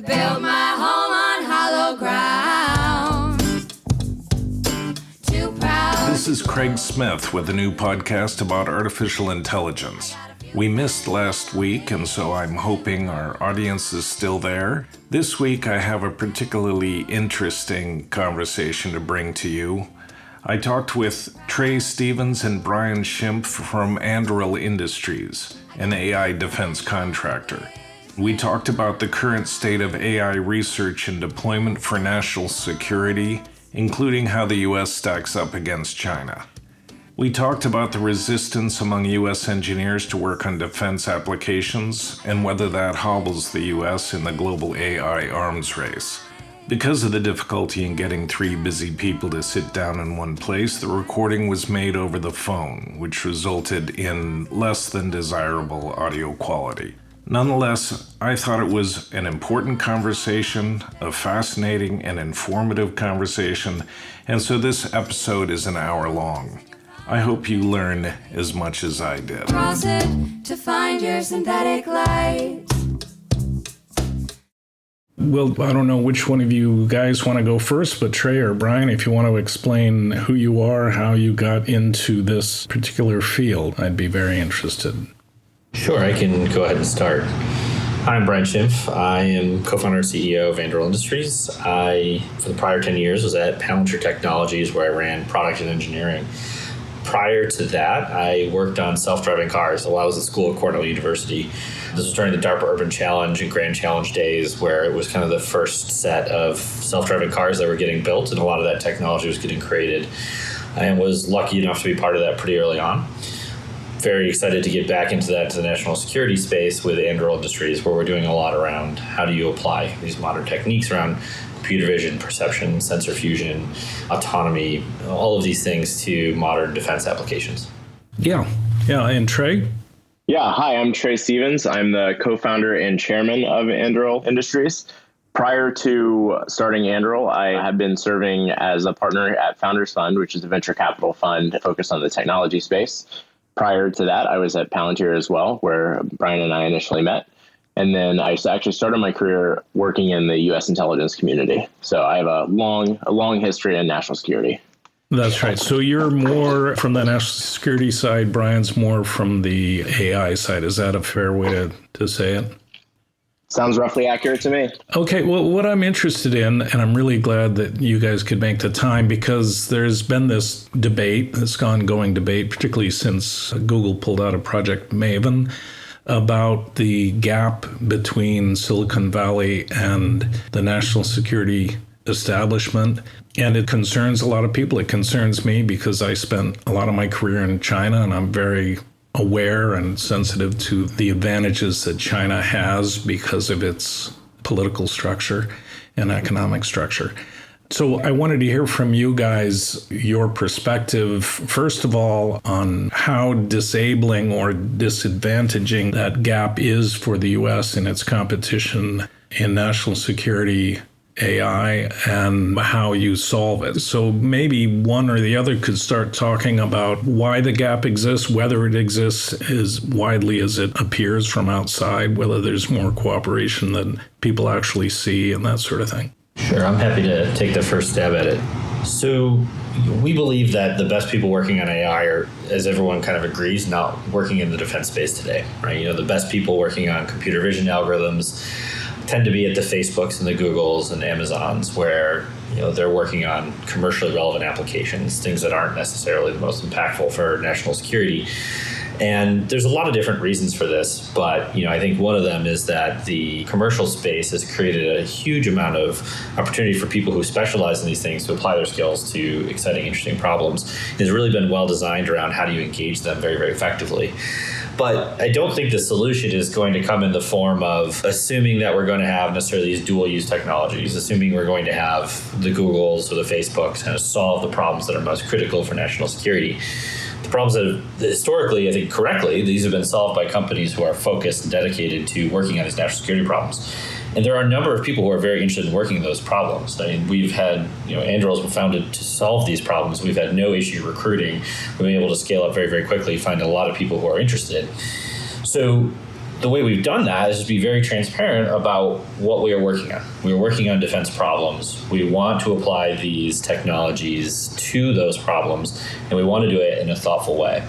Build my home on hollow ground. Too proud. This is Craig Smith with a new podcast about artificial intelligence. We missed last week, and so I'm hoping our audience is still there. This week I have a particularly interesting conversation to bring to you. I talked with Trae Stevens and Brian Schimpf from Anduril Industries, an AI defense contractor. We talked about the current state of AI research and deployment for national security, including how the U.S. stacks up against China. We talked about the resistance among U.S. engineers to work on defense applications and whether that hobbles the U.S. in the global AI arms race. Because of the difficulty in getting three busy people to sit down in one place, the recording was made over the phone, which resulted in less than desirable audio quality. Nonetheless, I thought it was an important conversation, a fascinating and informative conversation, and so this episode is an hour long. I hope you learn as much as I did. Cross it to find your synthetic light. Well, I don't know which one of you guys want to go first, but Trae or Brian, if you want to explain who you are, how you got into this particular field, I'd be very interested. Sure, I can go ahead and start. Hi, I'm Brian Schimpf. I am co-founder and CEO of Anduril Industries. I, for the prior 10 years, was at Palantir Technologies, where I ran product and engineering. Prior to that, I worked on self-driving cars while I was at school at Cornell University. This was during the DARPA Urban Challenge and Grand Challenge days, where it was kind of the first set of self-driving cars that were getting built, and a lot of that technology was getting created. I was lucky enough to be part of that pretty early on. Very excited to get back into the national security space with Anduril Industries, where we're doing a lot around how do you apply these modern techniques around computer vision, perception, sensor fusion, autonomy, all of these things to modern defense applications. Yeah. And Trae? Yeah, hi, I'm Trae Stevens. I'm the co-founder and chairman of Anduril Industries. Prior to starting Anduril, I have been serving as a partner at Founders Fund, which is a venture capital fund focused on the technology space. Prior to that, I was at Palantir as well, where Brian and I initially met. And then I actually started my career working in the U.S. intelligence community. So I have a long history in national security. That's right. So you're more from the national security side. Brian's more from the AI side. Is that a fair way to say it? Sounds roughly accurate to me. Okay, well, what I'm interested in, and I'm really glad that you guys could make the time, because there's been this debate, this ongoing debate, particularly since Google pulled out of Project Maven, about the gap between Silicon Valley and the national security establishment. And it concerns a lot of people. It concerns me because I spent a lot of my career in China, and I'm very aware and sensitive to the advantages that China has because of its political structure and economic structure. So I wanted to hear from you guys your perspective, first of all, on how disabling or disadvantaging that gap is for the U.S. in its competition in national security AI and how you solve it. So maybe one or the other could start talking about why the gap exists, whether it exists as widely as it appears from outside, whether there's more cooperation than people actually see, and that sort of thing. Sure, I'm happy to take the first stab at it. So we believe that the best people working on AI are, as everyone kind of agrees, not working in the defense space today, right? The best people working on computer vision algorithms tend to be at the Facebooks and the Googles and Amazons, where they're working on commercially relevant applications, things that aren't necessarily the most impactful for national security. And there's a lot of different reasons for this, but I think one of them is that the commercial space has created a huge amount of opportunity for people who specialize in these things to apply their skills to exciting, interesting problems. It's really been well designed around how do you engage them very, very effectively. But I don't think the solution is going to come in the form of assuming that we're going to have necessarily these dual-use technologies, assuming we're going to have the Googles or the Facebooks kind of solve the problems that are most critical for national security. The problems that historically, I think correctly, these have been solved by companies who are focused and dedicated to working on these national security problems. And there are a number of people who are very interested in working on those problems. I mean, we've had, Anduril was founded to solve these problems. We've had no issue recruiting. We've been able to scale up very, very quickly, find a lot of people who are interested. So the way we've done that is to be very transparent about what we are working on. We are working on defense problems. We want to apply these technologies to those problems, and we want to do it in a thoughtful way.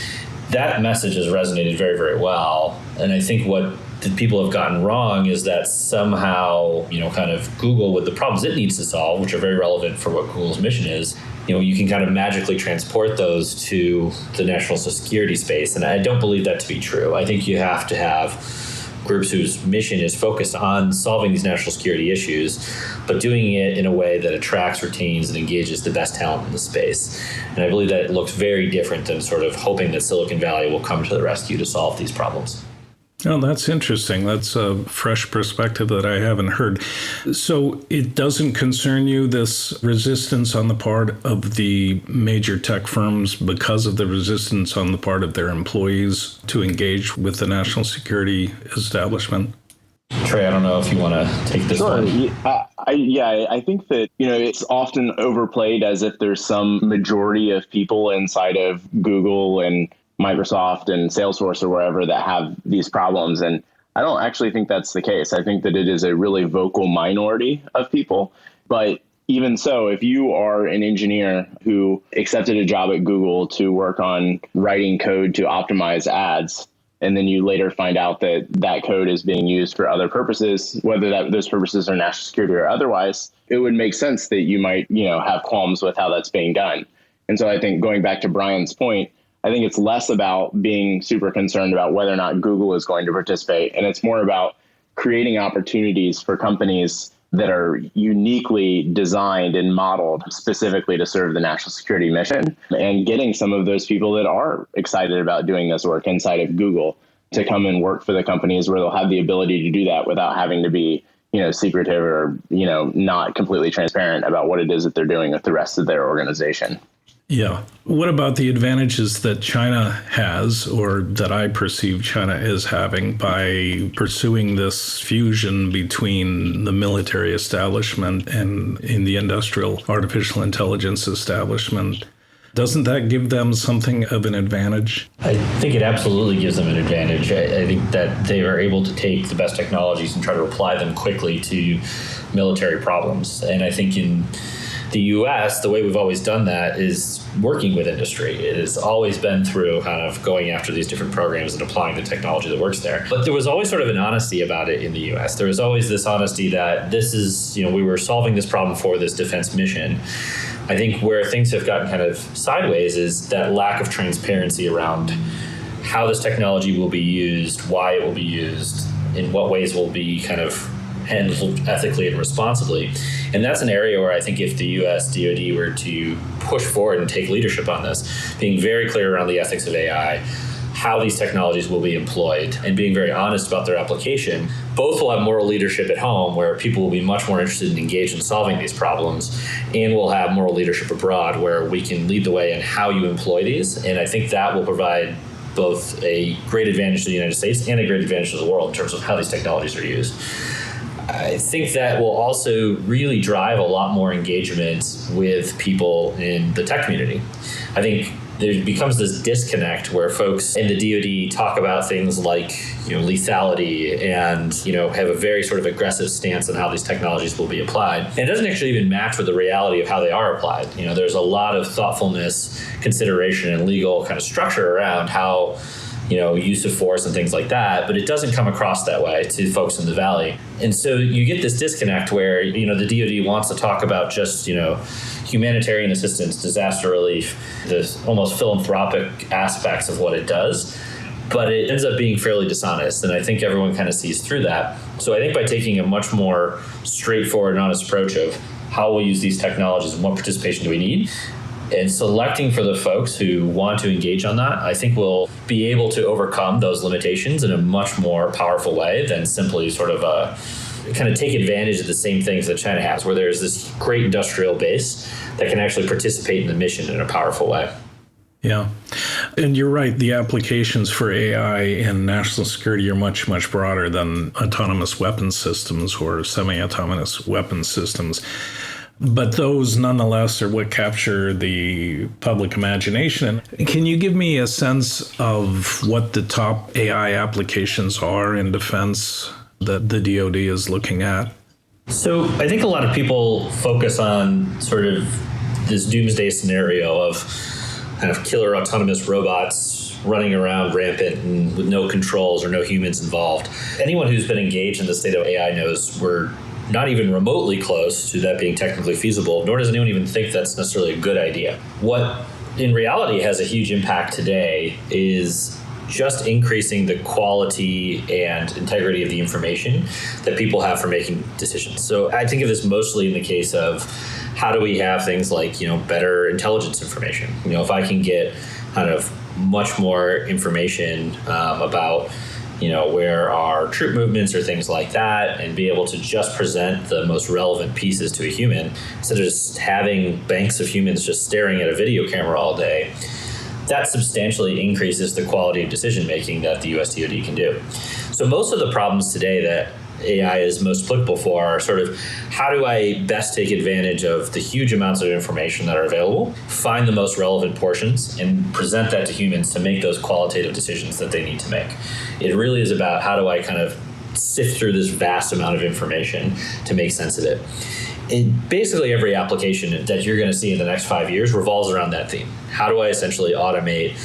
That message has resonated very, very well. And I think what the people have gotten wrong is that somehow, kind of Google, with the problems it needs to solve, which are very relevant for what Google's mission is, you can kind of magically transport those to the national security space. And I don't believe that to be true. I think you have to have groups whose mission is focused on solving these national security issues, but doing it in a way that attracts, retains, and engages the best talent in the space. And I believe that it looks very different than sort of hoping that Silicon Valley will come to the rescue to solve these problems. Oh, that's interesting. That's a fresh perspective that I haven't heard. So it doesn't concern you, this resistance on the part of the major tech firms because of the resistance on the part of their employees to engage with the national security establishment? Trae, I don't know if you want to take this one. I think that, it's often overplayed as if there's some majority of people inside of Google and Microsoft and Salesforce or wherever that have these problems. And I don't actually think that's the case. I think that it is a really vocal minority of people. But even so, if you are an engineer who accepted a job at Google to work on writing code to optimize ads, and then you later find out that that code is being used for other purposes, whether those purposes are national security or otherwise, it would make sense that you might, have qualms with how that's being done. And so I think going back to Brian's point, I think it's less about being super concerned about whether or not Google is going to participate. And it's more about creating opportunities for companies that are uniquely designed and modeled specifically to serve the national security mission, and getting some of those people that are excited about doing this work inside of Google to come and work for the companies where they'll have the ability to do that without having to be, secretive or, not completely transparent about what it is that they're doing with the rest of their organization. Yeah. What about the advantages that China has, or that I perceive China is having, by pursuing this fusion between the military establishment and in the industrial artificial intelligence establishment? Doesn't that give them something of an advantage? I think it absolutely gives them an advantage. I think that they are able to take the best technologies and try to apply them quickly to military problems. And I think in the U.S., the way we've always done that is working with industry. It has always been through kind of going after these different programs and applying the technology that works there. But there was always sort of an honesty about it in the U.S. There was always this honesty that this is, we were solving this problem for this defense mission. I think where things have gotten kind of sideways is that lack of transparency around how this technology will be used, why it will be used, in what ways will be kind of handled ethically and responsibly. And that's an area where I think if the US DoD were to push forward and take leadership on this, being very clear around the ethics of AI, how these technologies will be employed, and being very honest about their application, both will have moral leadership at home where people will be much more interested and engaged in solving these problems, and we'll have moral leadership abroad where we can lead the way in how you employ these. And I think that will provide both a great advantage to the United States and a great advantage to the world in terms of how these technologies are used. I think that will also really drive a lot more engagement with people in the tech community. I think there becomes this disconnect where folks in the DoD talk about things like, lethality and, have a very sort of aggressive stance on how these technologies will be applied. And it doesn't actually even match with the reality of how they are applied. There's a lot of thoughtfulness, consideration, and legal kind of structure around how use of force and things like that, but it doesn't come across that way to folks in the Valley. And so you get this disconnect where, the DoD wants to talk about just, humanitarian assistance, disaster relief, the almost philanthropic aspects of what it does, but it ends up being fairly dishonest. And I think everyone kind of sees through that. So I think by taking a much more straightforward and honest approach of how we'll use these technologies and what participation do we need, and selecting for the folks who want to engage on that, I think we'll be able to overcome those limitations in a much more powerful way than simply sort of kind of take advantage of the same things that China has, where there's this great industrial base that can actually participate in the mission in a powerful way. Yeah. And you're right. The applications for AI and national security are much, much broader than autonomous weapons systems or semi-autonomous weapons systems. But those nonetheless are what capture the public imagination. Can you give me a sense of what the top AI applications are in defense that the DoD is looking at? So I think a lot of people focus on sort of this doomsday scenario of kind of killer autonomous robots running around rampant and with no controls or no humans involved. Anyone who's been engaged in the state of AI knows we're not even remotely close to that being technically feasible, nor does anyone even think that's necessarily a good idea. What in reality has a huge impact today is just increasing the quality and integrity of the information that people have for making decisions. So I think of this mostly in the case of how do we have things like, better intelligence information? If I can get kind of much more information about where are troop movements or things like that, and be able to just present the most relevant pieces to a human instead of just having banks of humans just staring at a video camera all day, that substantially increases the quality of decision making that the US DoD can do. So most of the problems today that AI is most applicable for are sort of how do I best take advantage of the huge amounts of information that are available, find the most relevant portions, and present that to humans to make those qualitative decisions that they need to make. It really is about how do I kind of sift through this vast amount of information to make sense of it. And basically every application that you're going to see in the next 5 years revolves around that theme. How do I essentially automate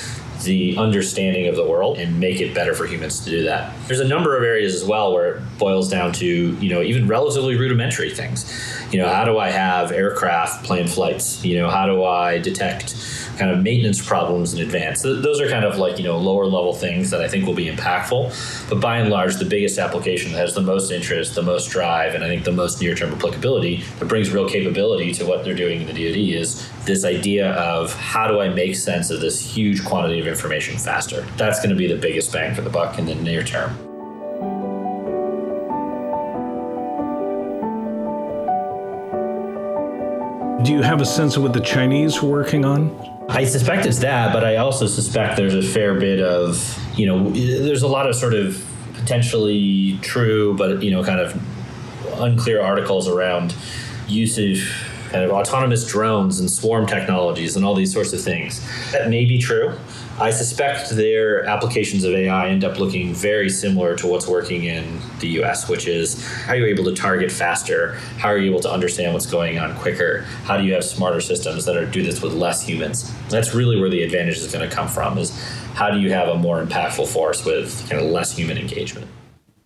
the understanding of the world and make it better for humans to do that? There's a number of areas as well where it boils down to, even relatively rudimentary things. How do I have aircraft plan flights? How do I detect kind of maintenance problems in advance? Those are kind of like, lower level things that I think will be impactful. But by and large, the biggest application that has the most interest, the most drive, and I think the most near-term applicability that brings real capability to what they're doing in the DoD is this idea of how do I make sense of this huge quantity of information faster? That's going to be the biggest bang for the buck in the near term. Do you have a sense of what the Chinese are working on? I suspect it's that, but I also suspect there's a fair bit of, there's a lot of sort of potentially true, but, kind of unclear articles around usage, kind of autonomous drones and swarm technologies and all these sorts of things. That may be true. I suspect their applications of AI end up looking very similar to what's working in the US, which is how are you able to target faster? How are you able to understand what's going on quicker? How do you have smarter systems that do this with less humans? That's really where the advantage is going to come from, is how do you have a more impactful force with kind of less human engagement?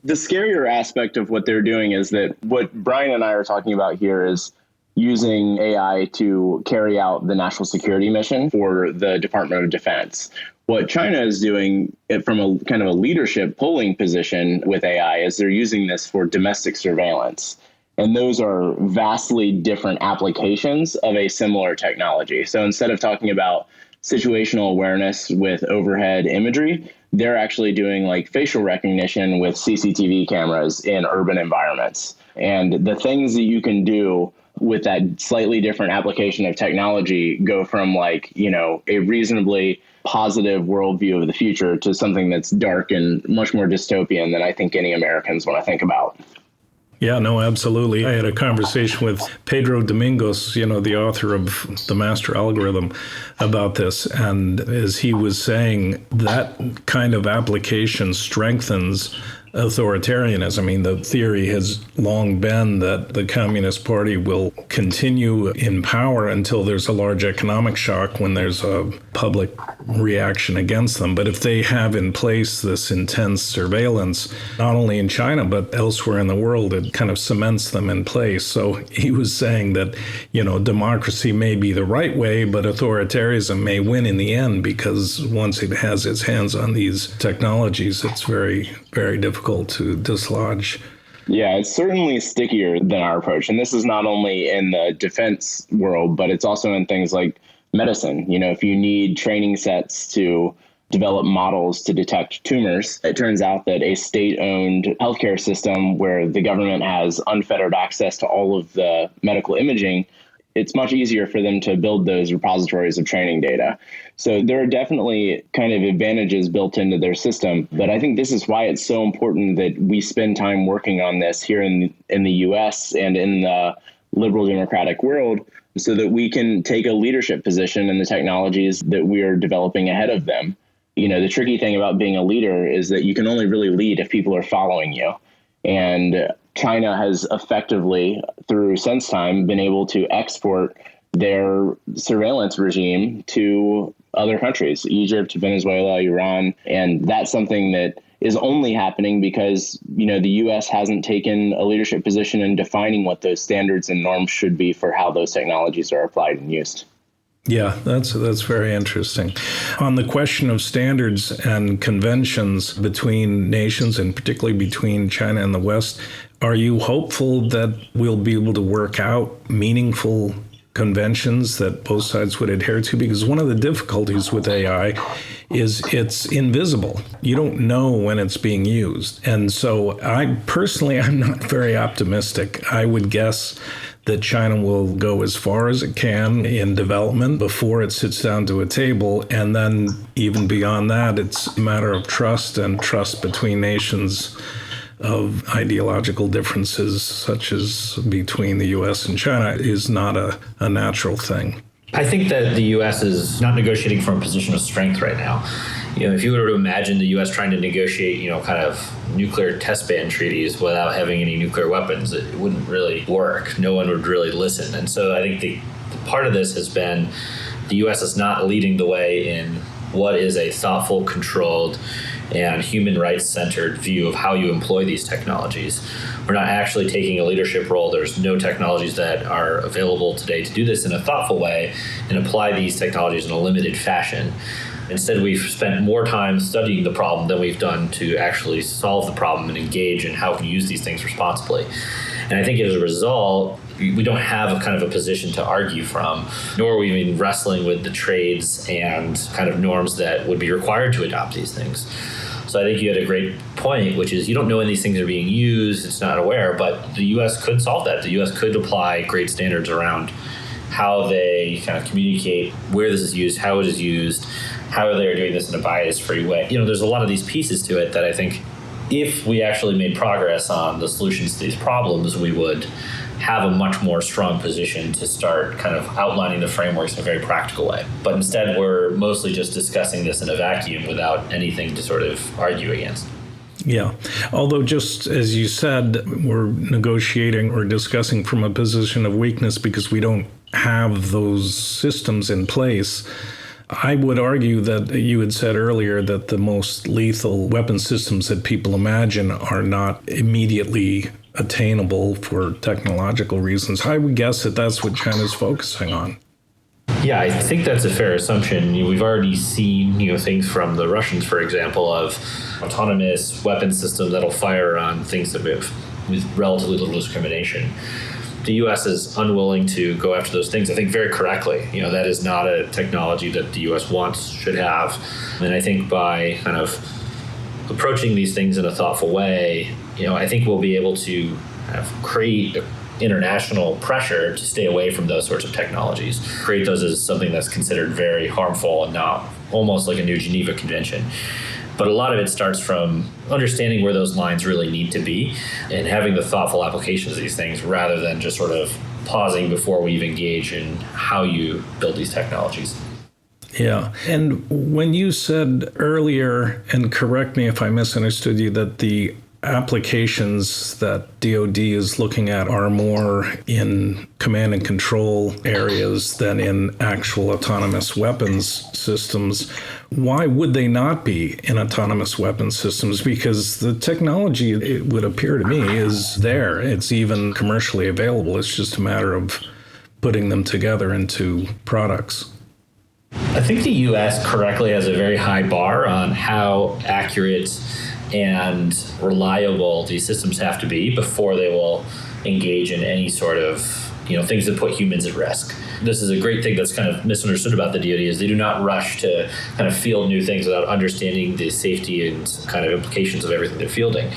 The scarier aspect of what they're doing is that what Brian and I are talking about here is using AI to carry out the national security mission for the Department of Defense. What China is doing from a kind of a leadership polling position with AI is they're using this for domestic surveillance. And those are vastly different applications of a similar technology. So instead of talking about situational awareness with overhead imagery, they're actually doing like facial recognition with CCTV cameras in urban environments. And the things that you can do with that slightly different application of technology go from like, a reasonably positive worldview of the future to something that's dark and much more dystopian than I think any Americans want to think about. Yeah, no, absolutely. I had a conversation with Pedro Domingos, the author of The Master Algorithm, about this. And as he was saying, that kind of application strengthens authoritarianism. I mean, the theory has long been that the Communist Party will continue in power until there's a large economic shock, when there's a public reaction against them. But if they have in place this intense surveillance, not only in China, but elsewhere in the world, it kind of cements them in place. So he was saying that, democracy may be the right way, but authoritarianism may win in the end, because once it has its hands on these technologies, it's very, very difficult to dislodge. Yeah, it's certainly stickier than our approach. And this is not only in the defense world, but it's also in things like medicine. If you need training sets to develop models to detect tumors, it turns out that a state-owned healthcare system where the government has unfettered access to all of the medical imaging, it's much easier for them to build those repositories of training data. So there are definitely kind of advantages built into their system. But I think this is why it's so important that we spend time working on this here in the US and in the liberal democratic world so that we can take a leadership position in the technologies that we are developing ahead of them. The tricky thing about being a leader is that you can only really lead if people are following you. And China has effectively, through since time, been able to export their surveillance regime to other countries, Egypt, Venezuela, Iran. And that's something that is only happening because, the U.S. hasn't taken a leadership position in defining what those standards and norms should be for how those technologies are applied and used. Yeah, that's very interesting. On the question of standards and conventions between nations, and particularly between China and the West, are you hopeful that we'll be able to work out meaningful conventions that both sides would adhere to? Because one of the difficulties with AI is it's invisible. You don't know when it's being used. And so I'm not very optimistic. I would guess that China will go as far as it can in development before it sits down to a table. And then even beyond that, it's a matter of trust, and trust between nations of ideological differences, such as between the U.S. and China, is not a natural thing. I think that the U.S. is not negotiating from a position of strength right now. If you were to imagine the U.S. trying to negotiate, kind of nuclear test ban treaties without having any nuclear weapons, it wouldn't really work. No one would really listen. And so I think the part of this has been the U.S. is not leading the way in what is a thoughtful, controlled, and human rights-centered view of how you employ these technologies. We're not actually taking a leadership role. There's no technologies that are available today to do this in a thoughtful way and apply these technologies in a limited fashion. Instead, we've spent more time studying the problem than we've done to actually solve the problem and engage in how we can use these things responsibly. And I think as a result, we don't have a kind of a position to argue from, nor are we even wrestling with the trades and kind of norms that would be required to adopt these things. So I think you had a great point, which is you don't know when these things are being used, it's not aware, but the U.S. could solve that. The U.S. could apply great standards around how they kind of communicate where this is used, how it is used, how they're doing this in a bias-free way. There's a lot of these pieces to it that I think if we actually made progress on the solutions to these problems, we would have a much more strong position to start kind of outlining the frameworks in a very practical way. But instead, we're mostly just discussing this in a vacuum without anything to sort of argue against. Yeah. Although, just as you said, we're negotiating or discussing from a position of weakness because we don't have those systems in place. I would argue that you had said earlier that the most lethal weapon systems that people imagine are not immediately attainable for technological reasons. I would guess that that's what China's focusing on. Yeah, I think that's a fair assumption. We've already seen, things from the Russians, for example, of autonomous weapon systems that'll fire on things that move with relatively little discrimination. The U.S. is unwilling to go after those things, I think very correctly. That is not a technology that the U.S. should have. And I think by kind of approaching these things in a thoughtful way, I think we'll be able to kind of create international pressure to stay away from those sorts of technologies, create those as something that's considered very harmful and not almost like a new Geneva Convention. But a lot of it starts from understanding where those lines really need to be and having the thoughtful applications of these things rather than just sort of pausing before we even engage in how you build these technologies. Yeah. And when you said earlier, and correct me if I misunderstood you, that the applications that DoD is looking at are more in command and control areas than in actual autonomous weapons systems. Why would they not be in autonomous weapons systems? Because the technology, it would appear to me, is there. It's even commercially available. It's just a matter of putting them together into products. I think the U.S. correctly has a very high bar on how accurate and reliable these systems have to be before they will engage in any sort of, things that put humans at risk. This is a great thing that's kind of misunderstood about the DoD is they do not rush to kind of field new things without understanding the safety and kind of implications of everything they're fielding.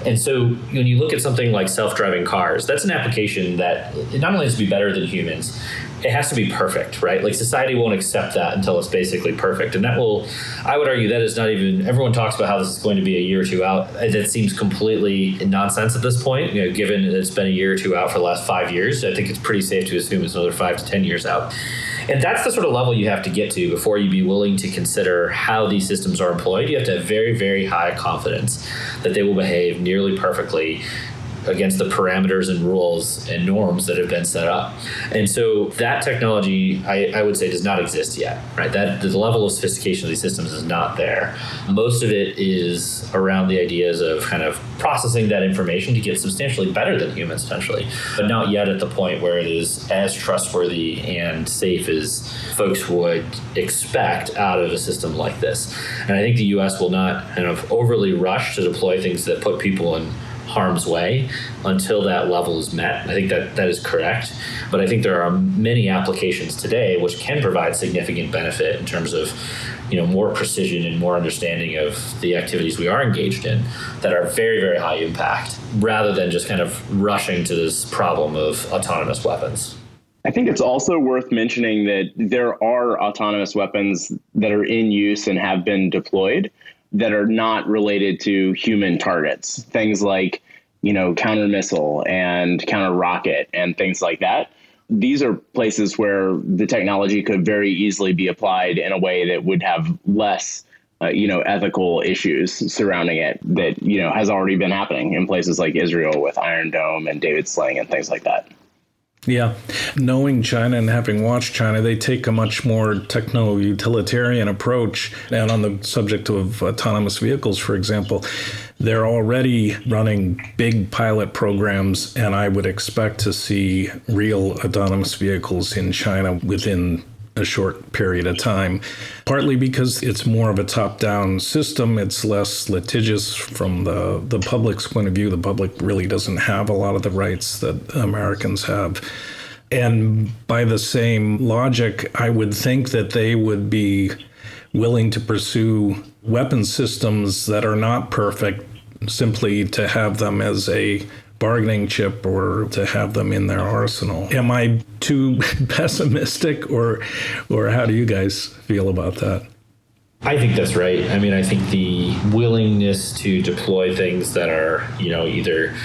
And so when you look at something like self-driving cars, that's an application that it not only has to be better than humans, it has to be perfect, right? Like society won't accept that until it's basically perfect. And that will, I would argue that is not even, everyone talks about how this is going to be a year or two out. That seems completely nonsense at this point, given that it's been a year or two out for the last 5 years. I think it's pretty safe to assume it's another 5 to 10 years out. And that's the sort of level you have to get to before you be willing to consider how these systems are employed. You have to have very, very high confidence that they will behave nearly perfectly against the parameters and rules and norms that have been set up. And so that technology, I would say, does not exist yet, right? That the level of sophistication of these systems is not there. Most of it is around the ideas of kind of processing that information to get substantially better than humans, potentially, but not yet at the point where it is as trustworthy and safe as folks would expect out of a system like this. And I think the US will not kind of overly rush to deploy things that put people in harm's way until that level is met. I think that is correct. But I think there are many applications today which can provide significant benefit in terms of more precision and more understanding of the activities we are engaged in that are very, very high impact, rather than just kind of rushing to this problem of autonomous weapons. I think it's also worth mentioning that there are autonomous weapons that are in use and have been deployed that are not related to human targets. Things like, counter missile and counter rocket and things like that. These are places where the technology could very easily be applied in a way that would have less, ethical issues surrounding it that, has already been happening in places like Israel with Iron Dome and David Sling and things like that. Yeah. Knowing China and having watched China, they take a much more techno-utilitarian approach. And on the subject of autonomous vehicles, for example, they're already running big pilot programs, and I would expect to see real autonomous vehicles in China within a short period of time, partly because it's more of a top-down system. It's less litigious from the public's point of view. The public really doesn't have a lot of the rights that Americans have. And by the same logic, I would think that they would be willing to pursue weapon systems that are not perfect simply to have them as a bargaining chip or to have them in their arsenal. Am I too pessimistic, or how do you guys feel about that? I think that's right. I mean, I think the willingness to deploy things that are, either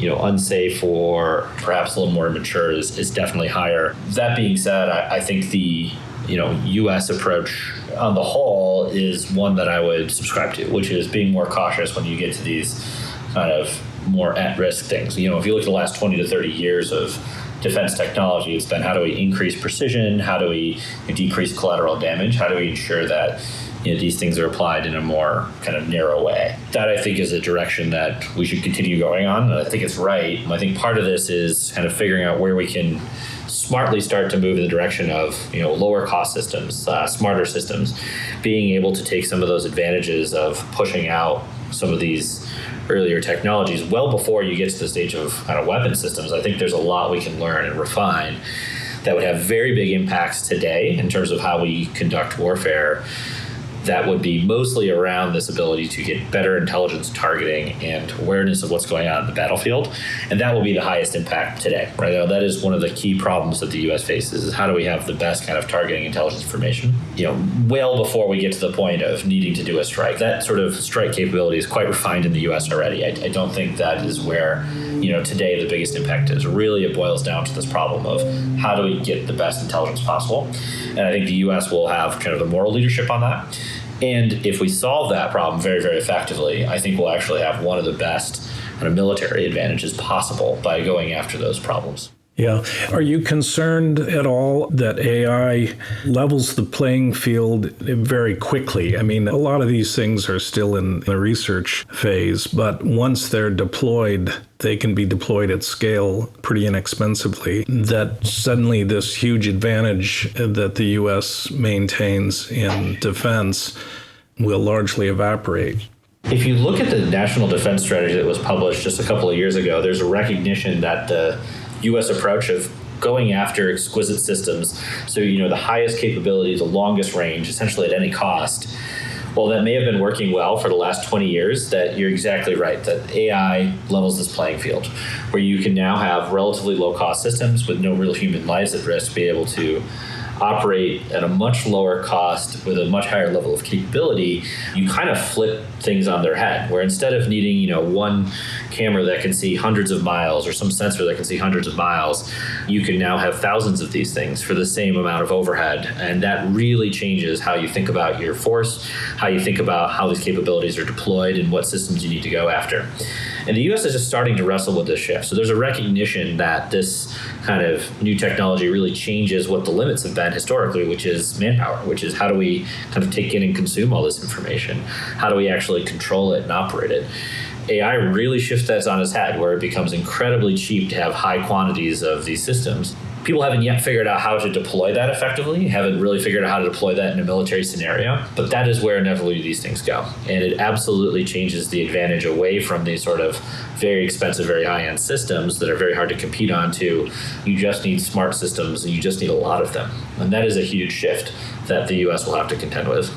unsafe or perhaps a little more immature is definitely higher. That being said, I think the U.S. approach on the whole is one that I would subscribe to, which is being more cautious when you get to these kind of more at-risk things. If you look at the last 20 to 30 years of defense technology, it's been how do we increase precision? How do we decrease collateral damage? How do we ensure that these things are applied in a more kind of narrow way? That, I think, is a direction that we should continue going on. And I think it's right. I think part of this is kind of figuring out where we can smartly start to move in the direction of lower cost systems, smarter systems, being able to take some of those advantages of pushing out some of these earlier technologies well before you get to the stage of kind of weapon systems. I think there's a lot we can learn and refine that would have very big impacts today in terms of how we conduct warfare. That would be mostly around this ability to get better intelligence targeting and awareness of what's going on in the battlefield. And that will be the highest impact today, right? That is one of the key problems that the U.S. faces, is how do we have the best kind of targeting intelligence information, well before we get to the point of needing to do a strike. That sort of strike capability is quite refined in the U.S. already. I don't think that is where, today the biggest impact is. Really, it boils down to this problem of how do we get the best intelligence possible? And I think the U.S. will have kind of the moral leadership on that. And if we solve that problem very, very effectively, I think we'll actually have one of the best kind of military advantages possible by going after those problems. Yeah. Are you concerned at all that AI levels the playing field very quickly? I mean, a lot of these things are still in the research phase, but once they're deployed, they can be deployed at scale pretty inexpensively, that suddenly this huge advantage that the U.S. maintains in defense will largely evaporate. If you look at the National Defense Strategy that was published just a couple of years ago, there's a recognition that the U.S. approach of going after exquisite systems, so the highest capability, the longest range, essentially at any cost, Well, that may have been working well for the last 20 years, that you're exactly right, that AI levels this playing field, where you can now have relatively low-cost systems with no real human lives at risk be able to operate at a much lower cost with a much higher level of capability. You kind of flip things on their head, where instead of needing, one camera that can see hundreds of miles or some sensor that can see hundreds of miles, you can now have thousands of these things for the same amount of overhead. And that really changes how you think about your force, how you think about how these capabilities are deployed and what systems you need to go after. And the U.S. is just starting to wrestle with this shift. So there's a recognition that this kind of new technology really changes what the limits have been historically, which is manpower, which is how do we kind of take in and consume all this information? How do we actually control it and operate it? AI really shifts that on its head, where it becomes incredibly cheap to have high quantities of these systems. People haven't yet figured out how to deploy that effectively, haven't really figured out how to deploy that in a military scenario, but that is where inevitably these things go. And it absolutely changes the advantage away from these sort of very expensive, very high-end systems that are very hard to compete on to you just need smart systems and you just need a lot of them. And that is a huge shift that the U.S. will have to contend with.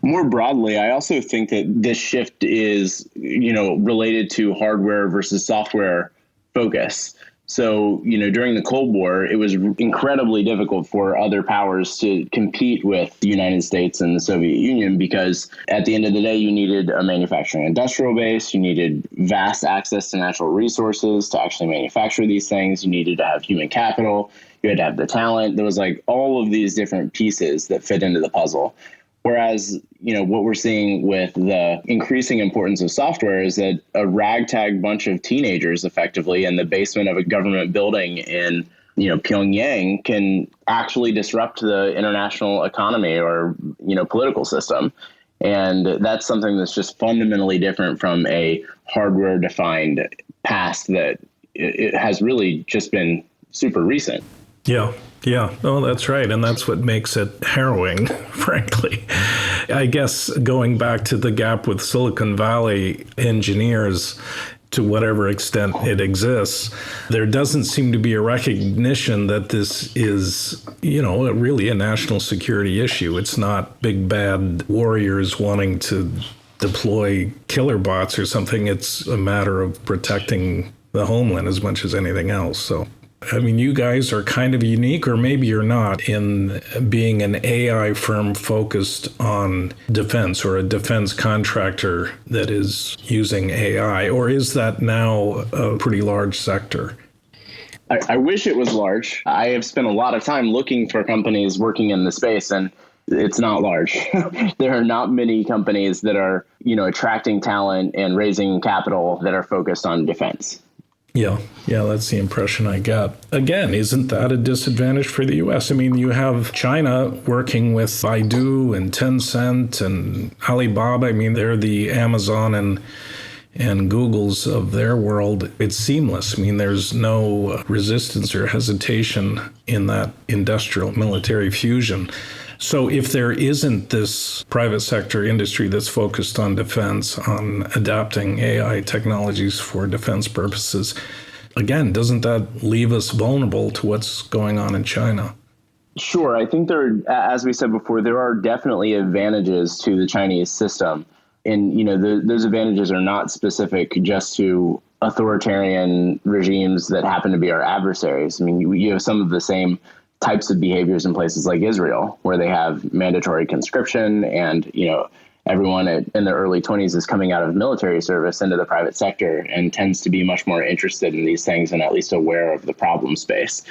More broadly, I also think that this shift is, related to hardware versus software focus. So, during the Cold War, it was incredibly difficult for other powers to compete with the United States and the Soviet Union, because at the end of the day, you needed a manufacturing industrial base. You needed vast access to natural resources to actually manufacture these things. You needed to have human capital. You had to have the talent. There was all of these different pieces that fit into the puzzle. Whereas, what we're seeing with the increasing importance of software is that a ragtag bunch of teenagers effectively in the basement of a government building in, Pyongyang can actually disrupt the international economy or, political system. And that's something that's just fundamentally different from a hardware defined past that it has really just been super recent. Yeah. Oh, that's right. And that's what makes it harrowing, frankly. I guess going back to the gap with Silicon Valley engineers, to whatever extent it exists, there doesn't seem to be a recognition that this is, really a national security issue. It's not big bad warriors wanting to deploy killer bots or something. It's a matter of protecting the homeland as much as anything else. So, you guys are kind of unique, or maybe you're not, in being an AI firm focused on defense, or a defense contractor that is using AI, or is that now a pretty large sector? I wish it was large. I have spent a lot of time looking for companies working in the space, and it's not large. There are not many companies that are, attracting talent and raising capital that are focused on defense. Yeah, that's the impression I got. Again, isn't that a disadvantage for the U.S.? You have China working with Baidu and Tencent and Alibaba. They're the Amazon and Googles of their world. It's seamless. There's no resistance or hesitation in that industrial military fusion. So if there isn't this private sector industry that's focused on defense, on adapting AI technologies for defense purposes, again, doesn't that leave us vulnerable to what's going on in China? Sure. I think as we said before, there are definitely advantages to the Chinese system. And, those advantages are not specific just to authoritarian regimes that happen to be our adversaries. You have some of the same types of behaviors in places like Israel, where they have mandatory conscription and, everyone in their early 20s is coming out of military service into the private sector and tends to be much more interested in these things and at least aware of the problem space.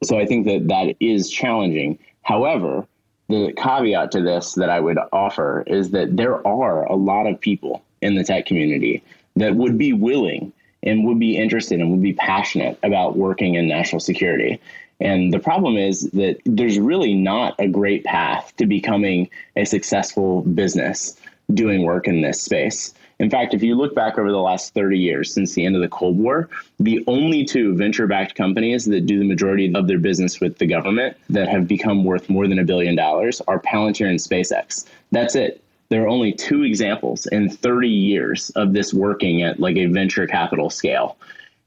So I think that is challenging. However, the caveat to this that I would offer is that there are a lot of people in the tech community that would be willing and would be interested and would be passionate about working in national security. And the problem is that there's really not a great path to becoming a successful business doing work in this space. In fact, if you look back over the last 30 years since the end of the Cold War, the only two venture-backed companies that do the majority of their business with the government that have become worth more than $1 billion are Palantir and SpaceX. That's it. There are only two examples in 30 years of this working at a venture capital scale.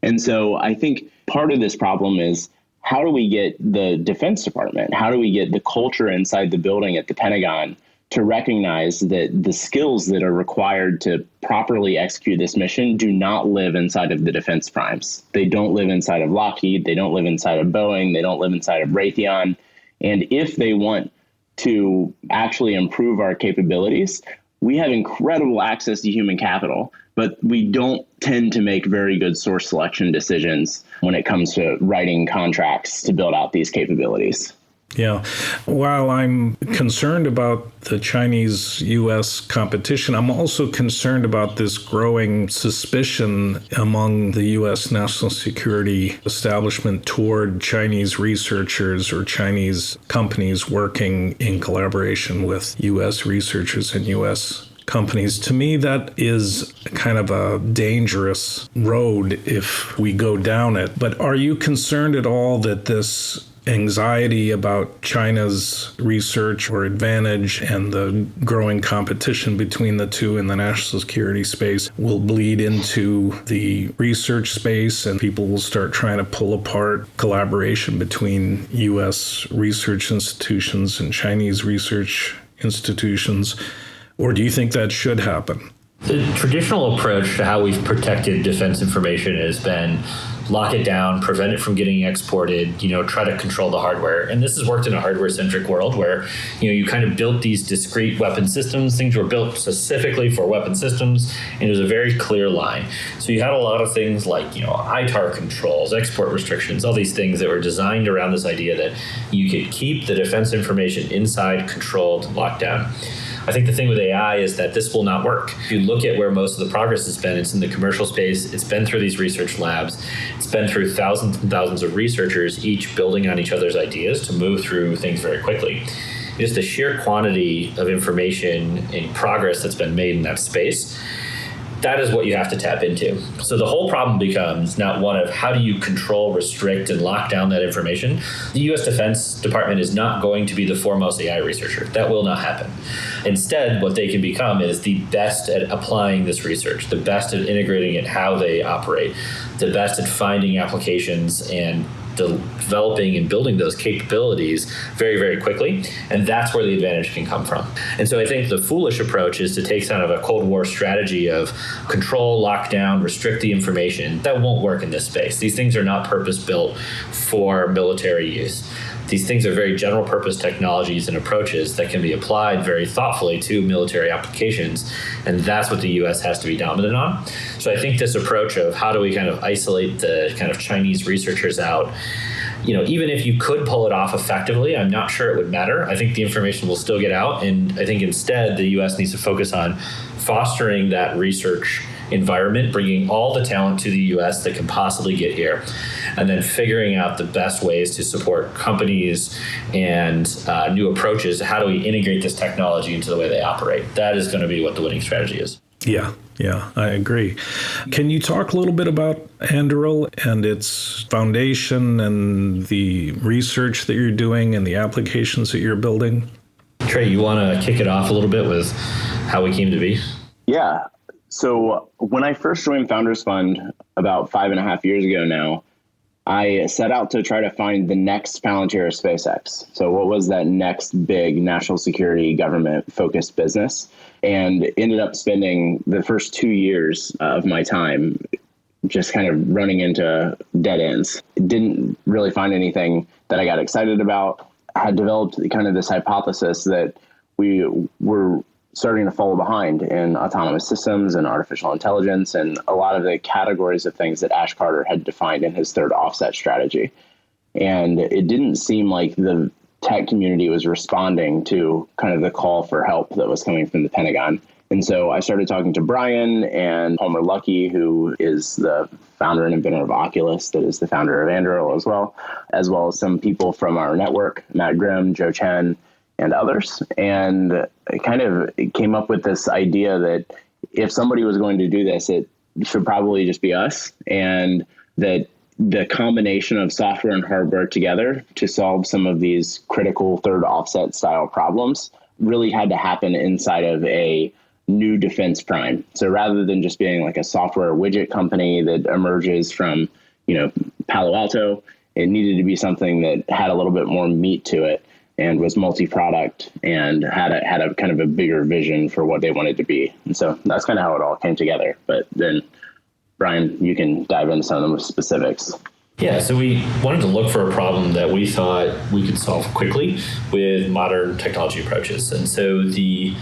And so I think part of this problem is, how do we get the Defense Department, how do we get the culture inside the building at the Pentagon to recognize that the skills that are required to properly execute this mission do not live inside of the defense primes. They don't live inside of Lockheed. They don't live inside of Boeing. They don't live inside of Raytheon. And if they want to actually improve our capabilities, we have incredible access to human capital, but we don't tend to make very good source selection decisions when it comes to writing contracts to build out these capabilities. Yeah. While I'm concerned about the Chinese-U.S. competition, I'm also concerned about this growing suspicion among the U.S. national security establishment toward Chinese researchers or Chinese companies working in collaboration with U.S. researchers and U.S. companies. To me, that is kind of a dangerous road if we go down it. But are you concerned at all that this anxiety about China's research or advantage and the growing competition between the two in the national security space will bleed into the research space and people will start trying to pull apart collaboration between U.S. research institutions and Chinese research institutions? Or do you think that should happen? The traditional approach to how we've protected defense information has been lock it down, prevent it from getting exported, try to control the hardware. And this has worked in a hardware-centric world where, you kind of built these discrete weapon systems. Things were built specifically for weapon systems, and it was a very clear line. So you had a lot of things like, ITAR controls, export restrictions, all these things that were designed around this idea that you could keep the defense information inside, controlled, locked down. I think the thing with AI is that this will not work. If you look at where most of the progress has been, it's in the commercial space. It's been through these research labs. It's been through thousands and thousands of researchers, each building on each other's ideas to move through things very quickly. Just the sheer quantity of information and progress that's been made in that space, that is what you have to tap into. So the whole problem becomes not one of how do you control, restrict, and lock down that information. The U.S. Defense Department is not going to be the foremost AI researcher. That will not happen. Instead, what they can become is the best at applying this research, the best at integrating it, how they operate, the best at finding applications and developing and building those capabilities very, very quickly. And that's where the advantage can come from. And so I think the foolish approach is to take kind of a Cold War strategy of control, lockdown, restrict the information. That won't work in this space. These things are not purpose-built for military use. These things are very general purpose technologies and approaches that can be applied very thoughtfully to military applications. And that's what the U.S. has to be dominant on. So I think this approach of how do we kind of isolate the kind of Chinese researchers out, even if you could pull it off effectively, I'm not sure it would matter. I think the information will still get out. And I think instead the U.S. needs to focus on fostering that research environment, bringing all the talent to the U.S. that can possibly get here, and then figuring out the best ways to support companies and new approaches. How do we integrate this technology into the way they operate? That is going to be what the winning strategy is. Yeah, I agree. Can you talk a little bit about Anduril and its foundation and the research that you're doing and the applications that you're building? Trae, you want to kick it off a little bit with how we came to be? Yeah. So when I first joined Founders Fund about 5.5 years ago now, I set out to try to find the next Palantir SpaceX. So what was that next big national security government focused business? And ended up spending the first 2 years of my time just kind of running into dead ends. Didn't really find anything that I got excited about. I had developed kind of this hypothesis that we were starting to fall behind in autonomous systems and artificial intelligence and a lot of the categories of things that Ash Carter had defined in his third offset strategy. And it didn't seem like the tech community was responding to kind of the call for help that was coming from the Pentagon. And so I started talking to Brian and Palmer Luckey, who is the founder and inventor of Oculus, that is the founder of Anduril as well as some people from our network, Matt Grimm, Joe Chen, and others. And it kind of came up with this idea that if somebody was going to do this, it should probably just be us, and that the combination of software and hardware together to solve some of these critical third offset style problems really had to happen inside of a new defense prime. So rather than just being like a software widget company that emerges from, Palo Alto, it needed to be something that had a little bit more meat to it. and was multi-product and had a kind of a bigger vision for what they wanted to be. And so that's kind of how it all came together. But then, Brian, you can dive into some of the specifics. Yeah, so we wanted to look for a problem that we thought we could solve quickly with modern technology approaches. And so the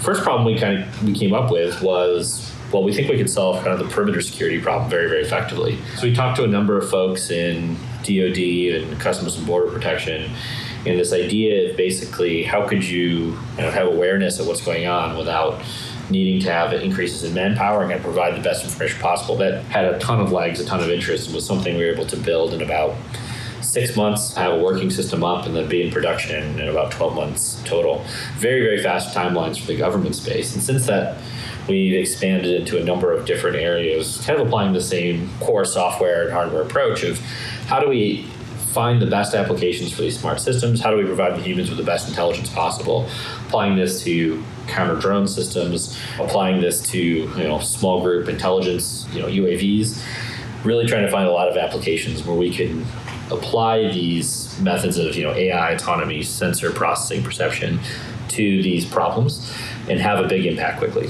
first problem we came up with was, well, we think we could solve kind of the perimeter security problem very, very effectively. So we talked to a number of folks in DoD and Customs and Border Protection, and this idea of basically how could you have awareness of what's going on without needing to have increases in manpower and provide the best information possible. That had a ton of legs, a ton of interest, and was something we were able to build in about 6 months, have a working system up, and then be in production in about 12 months total. Very, very fast timelines for the government space. And since that, we've expanded into a number of different areas, kind of applying the same core software and hardware approach of how do we find the best applications for these smart systems? How do we provide the humans with the best intelligence possible? Applying this to counter drone systems, applying this to small group intelligence, UAVs, really trying to find a lot of applications where we can apply these methods of AI, autonomy, sensor processing, perception to these problems and have a big impact quickly.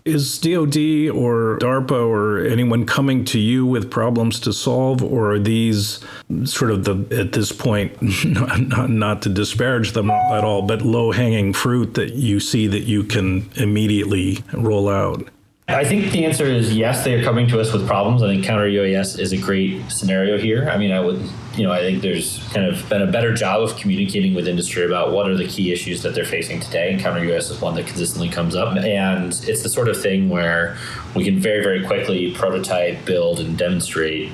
Is DoD or DARPA or anyone coming to you with problems to solve, or are these sort of at this point, not to disparage them at all, but low-hanging fruit that you see that you can immediately roll out? I think the answer is yes, they are coming to us with problems. I think counter UAS is a great scenario here. I mean, I think there's kind of been a better job of communicating with industry about what are the key issues that they're facing today, and counter UAS is one that consistently comes up. And it's the sort of thing where we can very, very quickly prototype, build, and demonstrate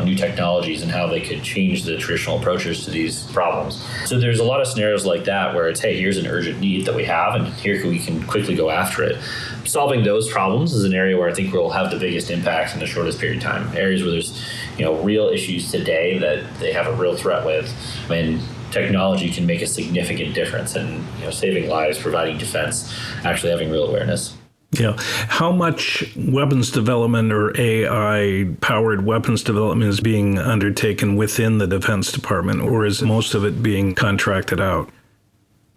new technologies and how they could change the traditional approaches to these problems. So there's a lot of scenarios like that where it's, hey, here's an urgent need that we have, and here we can quickly go after it. Solving those problems is an area where I think we'll have the biggest impact in the shortest period of time. Areas where there's real issues today that they have a real threat with. Technology can make a significant difference in saving lives, providing defense, actually having real awareness. Yeah. How much weapons development or AI-powered weapons development is being undertaken within the Defense Department, or is most of it being contracted out?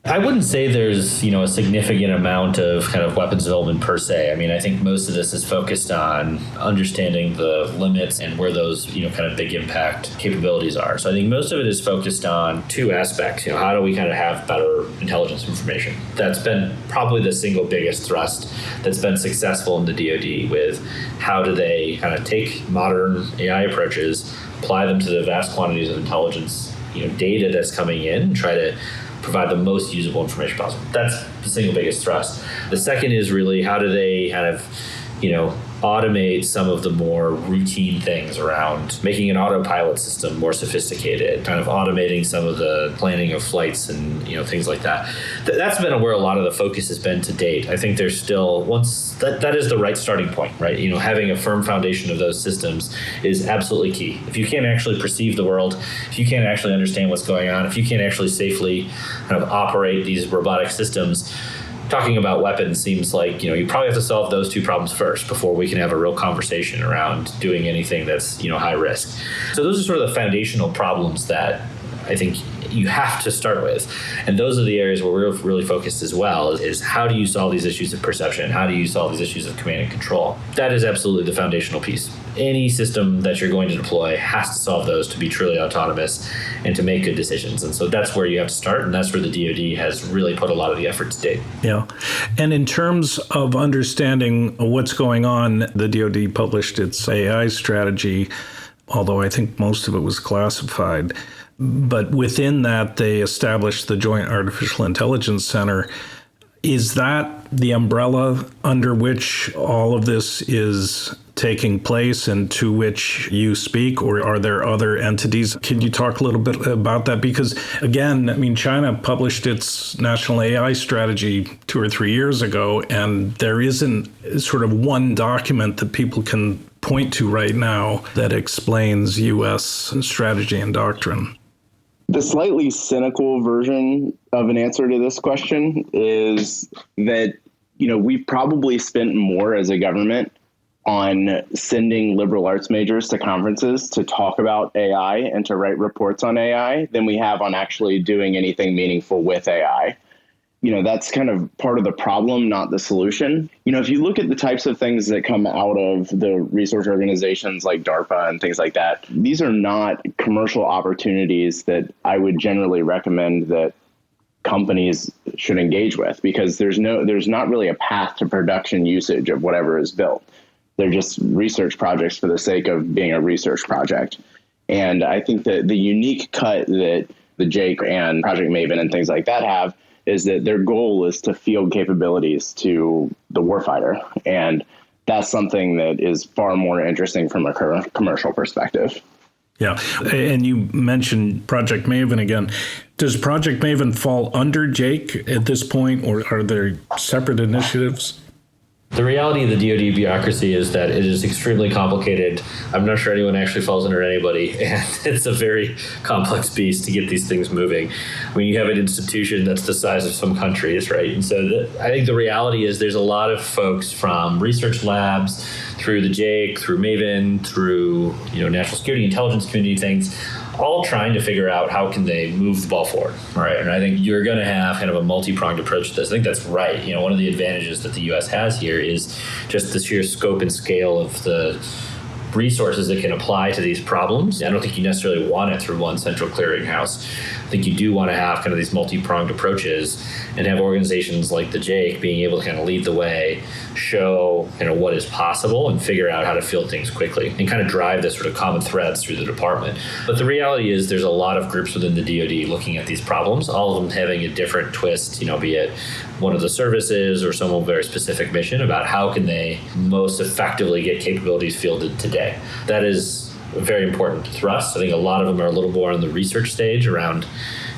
I wouldn't say there's, a significant amount of kind of weapons development per se. I mean, I think most of this is focused on understanding the limits and where those, kind of big impact capabilities are. So I think most of it is focused on two aspects. How do we kind of have better intelligence information? That's been probably the single biggest thrust that's been successful in the DoD with how do they kind of take modern AI approaches, apply them to the vast quantities of intelligence, data that's coming in, and try to provide the most usable information possible. That's the single biggest thrust. The second is really how do they kind of, automate some of the more routine things around making an autopilot system more sophisticated, kind of automating some of the planning of flights and things like that. That's been where a lot of the focus has been to date. I think there's still that is the right starting point, right? Having a firm foundation of those systems is absolutely key. If you can't actually perceive the world, if you can't actually understand what's going on, if you can't actually safely kind of operate these robotic systems, talking about weapons seems like, you probably have to solve those two problems first before we can have a real conversation around doing anything that's, high risk. So those are sort of the foundational problems that I think you have to start with. And those are the areas where we're really focused as well, is how do you solve these issues of perception? How do you solve these issues of command and control? That is absolutely the foundational piece. Any system that you're going to deploy has to solve those to be truly autonomous and to make good decisions. And so that's where you have to start, and that's where the DoD has really put a lot of the effort to date. Yeah. And in terms of understanding what's going on, the DoD published its AI strategy, although I think most of it was classified. But within that, they established the Joint Artificial Intelligence Center. Is that the umbrella under which all of this is taking place and to which you speak, or are there other entities? Can you talk a little bit about that? Because again, China published its national AI strategy 2 or 3 years ago, and there isn't sort of one document that people can point to right now that explains U.S. strategy and doctrine. The slightly cynical version of an answer to this question is that, we've probably spent more as a government on sending liberal arts majors to conferences to talk about AI and to write reports on AI than we have on actually doing anything meaningful with AI. That's kind of part of the problem, not the solution. If you look at the types of things that come out of the research organizations like DARPA and things like that, these are not commercial opportunities that I would generally recommend that companies should engage with, because there's not really a path to production usage of whatever is built. They're just research projects for the sake of being a research project. And I think that the unique cut that the Jake and Project Maven and things like that have is that their goal is to field capabilities to the warfighter. And that's something that is far more interesting from a commercial perspective. Yeah. And you mentioned Project Maven again. Does Project Maven fall under Jake at this point, or are there separate initiatives? The reality of the DoD bureaucracy is that it is extremely complicated. I'm not sure anyone actually falls under anybody, and it's a very complex beast to get these things moving. When you have an institution that's the size of some countries, right? And so I think the reality is there's a lot of folks from research labs through the Jake, through Maven, through national security, intelligence community things, all trying to figure out how can they move the ball forward, right? And I think you're going to have kind of a multi-pronged approach to this. I think that's right. One of the advantages that the U.S. has here is just the sheer scope and scale of the resources that can apply to these problems. I don't think you necessarily want it through one central clearinghouse. I think you do want to have kind of these multi-pronged approaches and have organizations like the Jake being able to kind of lead the way, show what is possible, and figure out how to field things quickly and kind of drive this sort of common threads through the department. But the reality is there's a lot of groups within the DoD looking at these problems, all of them having a different twist, be it one of the services or some very specific mission about how can they most effectively get capabilities fielded today. That is a very important thrust. I think a lot of them are a little more on the research stage around,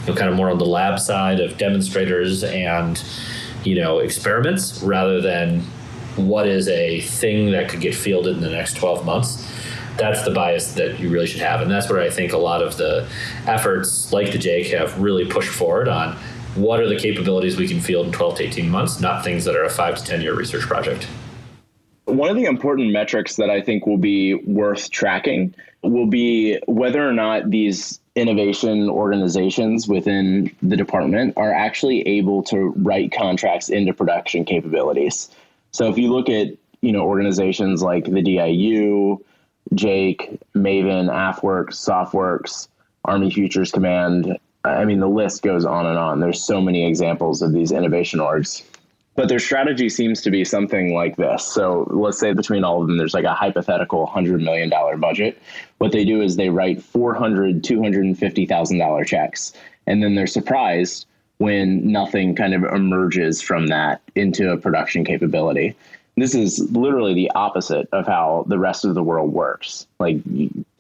kind of more on the lab side of demonstrators and, experiments, rather than what is a thing that could get fielded in the next 12 months. That's the bias that you really should have. And that's where I think a lot of the efforts like the Jake have really pushed forward on what are the capabilities we can field in 12 to 18 months, not things that are a 5 to 10 year research project. One of the important metrics that I think will be worth tracking will be whether or not these innovation organizations within the department are actually able to write contracts into production capabilities. So if you look at, organizations like the DIU, Jake, Maven, AFWorks, SoftWorks, Army Futures Command, the list goes on and on. There's so many examples of these innovation orgs. But their strategy seems to be something like this. So let's say between all of them, there's like a hypothetical $100 million budget. What they do is they write $250,000 checks. And then they're surprised when nothing kind of emerges from that into a production capability. This is literally the opposite of how the rest of the world works. Like,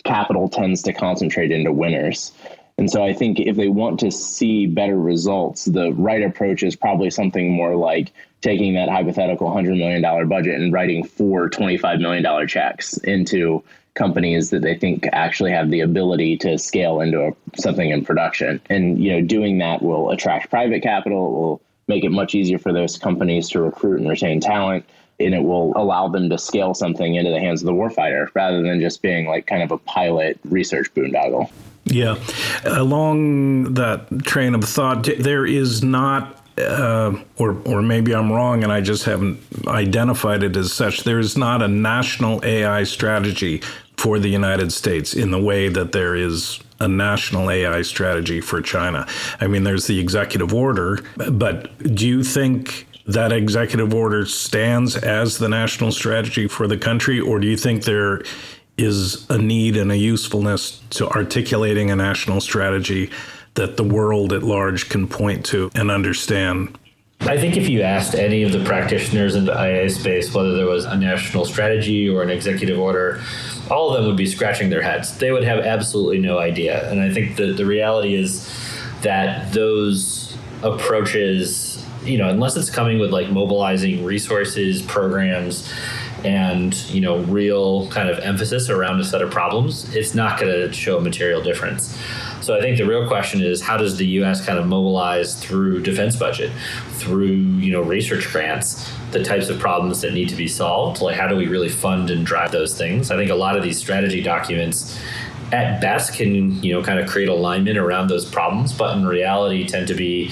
capital tends to concentrate into winners. And so I think if they want to see better results, the right approach is probably something more like taking that hypothetical $100 million budget and writing 4 $25 million checks into companies that they think actually have the ability to scale into something in production. And, doing that will attract private capital. It will make it much easier for those companies to recruit and retain talent. And it will allow them to scale something into the hands of the warfighter rather than just being like kind of a pilot research boondoggle. Yeah. Along that train of thought, there is not, or maybe I'm wrong and I just haven't identified it as such, there is not a national AI strategy for the United States in the way that there is a national AI strategy for China. There's the executive order, but do you think that executive order stands as the national strategy for the country, or do you think there is a need and a usefulness to articulating a national strategy that the world at large can point to and understand? I think if you asked any of the practitioners in the IA space whether there was a national strategy or an executive order, all of them would be scratching their heads. They would have absolutely no idea. And I think the reality is that those approaches, unless it's coming with like mobilizing resources, programs, and real kind of emphasis around a set of problems, it's not going to show a material difference. So I think the real question is, how does the U.S. kind of mobilize through defense budget, through research grants, the types of problems that need to be solved. Like, how do we really fund and drive those things? I think a lot of these strategy documents at best can, kind of create alignment around those problems, but in reality tend to be,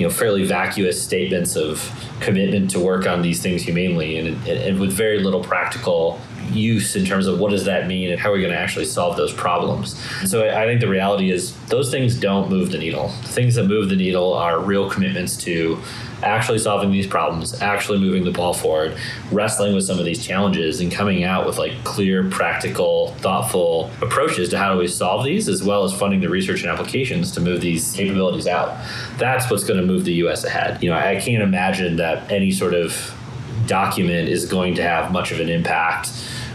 fairly vacuous statements of commitment to work on these things humanely and with very little practical use in terms of what does that mean and how are we going to actually solve those problems. And so I think the reality is those things don't move the needle. The things that move the needle are real commitments to actually solving these problems, actually moving the ball forward, wrestling with some of these challenges and coming out with like clear, practical, thoughtful approaches to how do we solve these, as well as funding the research and applications to move these capabilities out. That's what's going to move the US ahead. I can't imagine that any sort of document is going to have much of an impact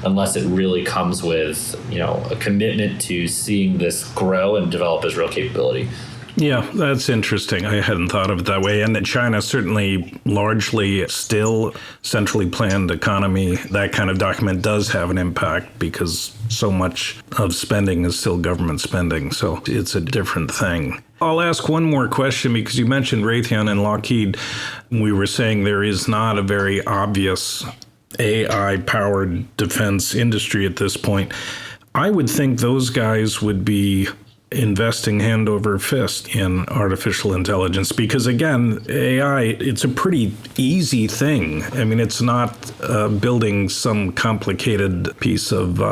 unless it really comes with, a commitment to seeing this grow and develop as real capability. Yeah, that's interesting. I hadn't thought of it that way. And that China certainly largely still centrally planned economy, that kind of document does have an impact because so much of spending is still government spending. So it's a different thing. I'll ask one more question because you mentioned Raytheon and Lockheed. We were saying there is not a very obvious AI-powered defense industry at this point. I would think those guys would be investing hand over fist in artificial intelligence because, again, AI, it's a pretty easy thing. I mean, it's not building some complicated piece of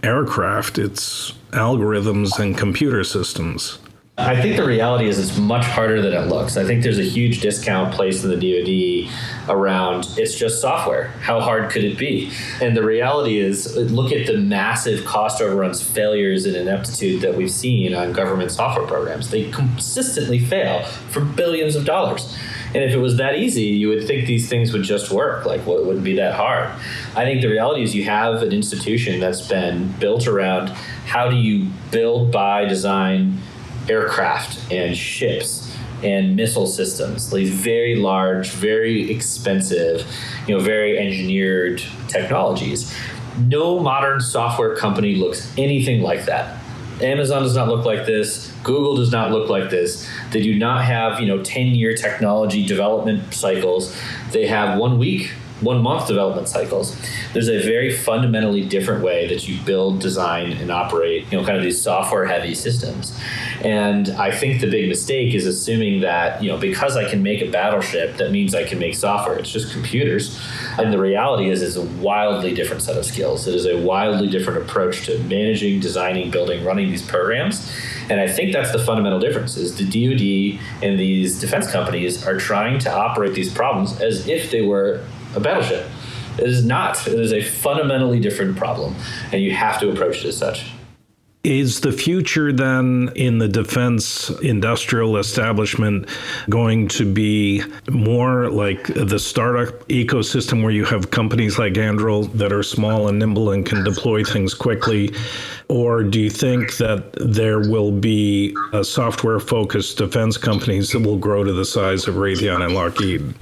aircraft. It's algorithms and computer systems. I think the reality is it's much harder than it looks. I think there's a huge discount placed in the DoD around it's just software. How hard could it be? And the reality is, look at the massive cost overruns, failures, and ineptitude that we've seen on government software programs. They consistently fail for billions of dollars. And if it was that easy, you would think these things would just work. Like, well, it wouldn't be that hard. I think the reality is you have an institution that's been built around how do you build, buy, design aircraft and ships and missile systems, these very large, very expensive, very engineered technologies. No modern software company looks anything like that. Amazon does not look like this. Google does not look like this. They do not have, 10-year technology development cycles. They have 1 week, 1 month development cycles. There's a very fundamentally different way that you build, design, and operate, kind of these software-heavy systems. And I think the big mistake is assuming that, because I can make a battleship, that means I can make software. It's just computers. And the reality is it's a wildly different set of skills. It is a wildly different approach to managing, designing, building, running these programs. And I think that's the fundamental difference is the DoD and these defense companies are trying to operate these problems as if they were a battleship. It is not. It is a fundamentally different problem, and you have to approach it as such. Is the future then in the defense industrial establishment going to be more like the startup ecosystem where you have companies like Anduril that are small and nimble and can deploy things quickly? Or do you think that there will be software-focused defense companies that will grow to the size of Raytheon and Lockheed?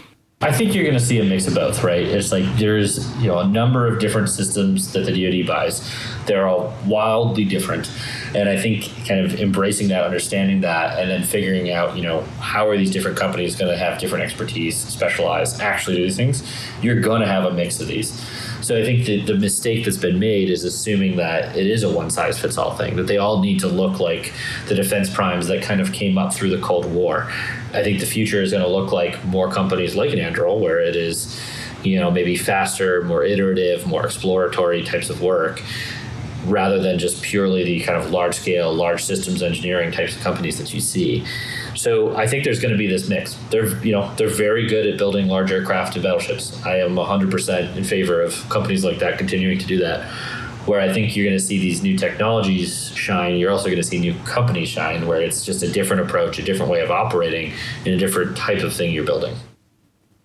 I think you're going to see a mix of both, right? It's like there's a number of different systems that the DoD buys. They're all wildly different. And I think kind of embracing that, understanding that, and then figuring out, how are these different companies going to have different expertise, specialize, actually do these things? You're going to have a mix of these. So I think the mistake that's been made is assuming that it is a one-size-fits-all thing, that they all need to look like the defense primes that kind of came up through the Cold War. I think the future is going to look like more companies like an Anduril, where it is, maybe faster, more iterative, more exploratory types of work, rather than just purely the kind of large-scale, large systems engineering types of companies that you see. So I think there's going to be this mix. They're very good at building large aircraft and battleships. I am 100% in favor of companies like that continuing to do that. Where I think you're going to see these new technologies shine, you're also going to see new companies shine, where it's just a different approach, a different way of operating, and a different type of thing you're building.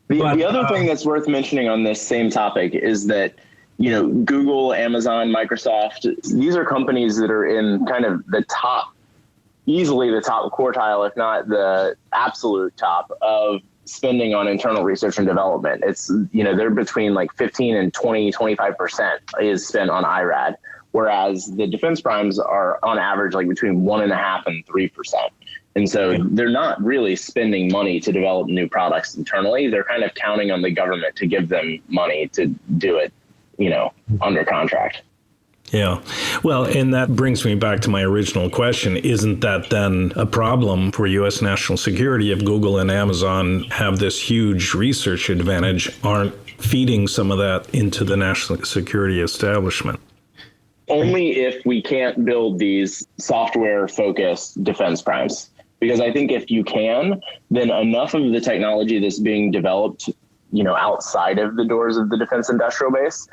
The other thing that's worth mentioning on this same topic is that Google, Amazon, Microsoft, these are companies that are in kind of the top, easily the top quartile, if not the absolute top of spending on internal research and development. It's, they're between like 15 and 20, 25% is spent on IRAD, whereas the defense primes are on average like between 1.5% and 3%. And so they're not really spending money to develop new products internally. They're kind of counting on the government to give them money to do it, under contract. Yeah. Well, and that brings me back to my original question. Isn't that then a problem for U.S. national security if Google and Amazon have this huge research advantage, aren't feeding some of that into the national security establishment? Only if we can't build these software-focused defense primes. Because I think if you can, then enough of the technology that's being developed, outside of the doors of the defense industrial base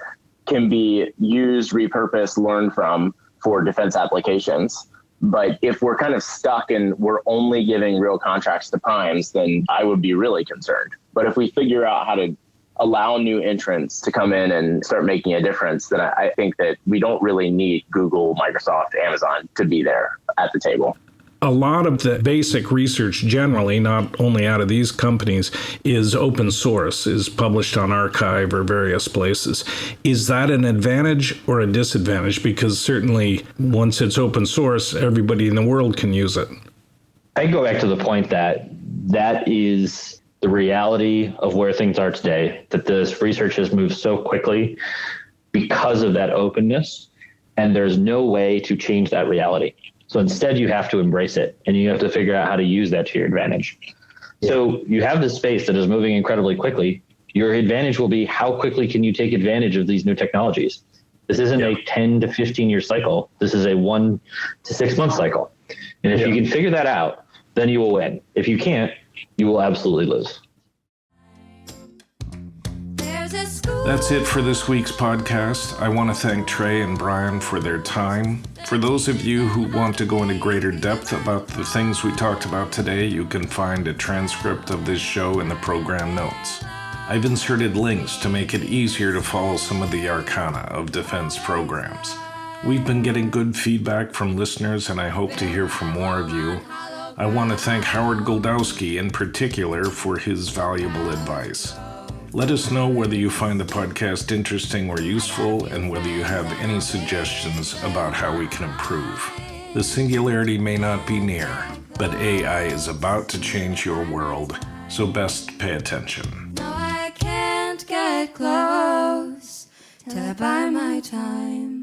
can be used, repurposed, learned from for defense applications. But if we're kind of stuck and we're only giving real contracts to primes, then I would be really concerned. But if we figure out how to allow new entrants to come in and start making a difference, then I think that we don't really need Google, Microsoft, Amazon to be there at the table. A lot of the basic research generally, not only out of these companies, is open source, is published on archive or various places. Is that an advantage or a disadvantage? Because certainly once it's open source, everybody in the world can use it. I go back to the point that is the reality of where things are today, that this research has moved so quickly because of that openness, and there's no way to change that reality. So instead, you have to embrace it, and you have to figure out how to use that to your advantage. Yeah. So you have this space that is moving incredibly quickly. Your advantage will be how quickly can you take advantage of these new technologies. This isn't a 10 to 15 year cycle. This is a 1 to 6 month cycle. And if you can figure that out, then you will win. If you can't, you will absolutely lose. That's it for this week's podcast. I want to thank Trae and Brian for their time. For those of you who want to go into greater depth about the things we talked about today, you can find a transcript of this show in the program notes. I've inserted links to make it easier to follow some of the arcana of defense programs. We've been getting good feedback from listeners, and I hope to hear from more of you. I want to thank Howard Goldowski in particular for his valuable advice. Let us know whether you find the podcast interesting or useful, and whether you have any suggestions about how we can improve. The singularity may not be near, but AI is about to change your world, so best pay attention. No, I can't get close till I buy my time.